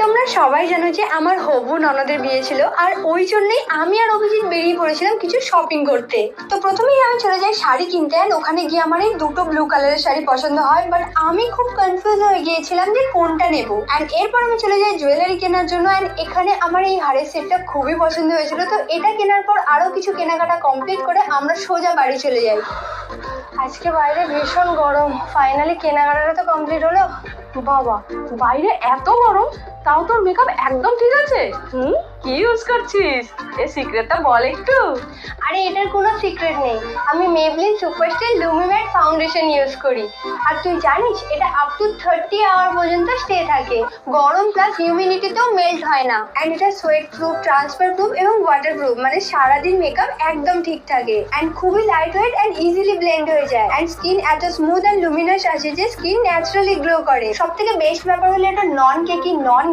তোমরা সবাই জানো যে আমার হবু ননদের বিয়ে ছিল, আর ওই জন্যই আমি আর অভিজিৎ বেরিয়ে পড়েছিলাম কিছু শপিং করতে। তো প্রথমেই আমি চলে যাই শাড়ি কিনতে, আর ওখানে গিয়ে আমার এই দুটো ব্লু কালারের শাড়ি পছন্দ হয়, বাট আমি খুব কনফিউজ হয়ে গিয়েছিলাম যে কোনটা নেবো। অ্যান্ড এরপর আমি চলে যাই জুয়েলারি কেনার জন্য, অ্যান্ড এখানে আমার এই হারের সেটটা খুবই পছন্দ হয়েছিল। তো এটা কেনার পর আরো কিছু কেনাকাটা কমপ্লিট করে আমরা সোজা বাড়ি চলে যাই। আজকে বাইরে ভীষণ গরম, ফাইনালি কেনাকাটাটা তো কমপ্লিট হলো। বাবা, বাইরে এত গরম তাও তোর মেকআপ একদম ঠিক আছে। কি ইউজ করছিস? এই সিক্রেটটা বল একটু। আরে এটার কোনো সিক্রেট নেই, আমি Maybelline superstar lumi matte foundation use করি। আর তুই জানিস এটা আপ টু 30 আওয়ার পর্যন্ত স্টে থাকে, গরম প্লাস হিউমিডিটিতেও মেল্ট হয় না। অ্যান্ড এটা সোয়েট প্রুফ, ট্রান্সফার প্রুফ এবং ওয়াটার প্রুফ, মানে সারাদিন মেকআপ একদম ঠিক থাকে। অ্যান্ড খুবই light weight and easily blend হয়ে যায়। অ্যান্ড স্কিন এত স্মুথ অ্যান্ড লুমিনাস আছে যে স্কিন ন্যাচারালি গ্লো করে। সব থেকে বেস্ট ব্যাপার হলো এটা নন কেকি, নন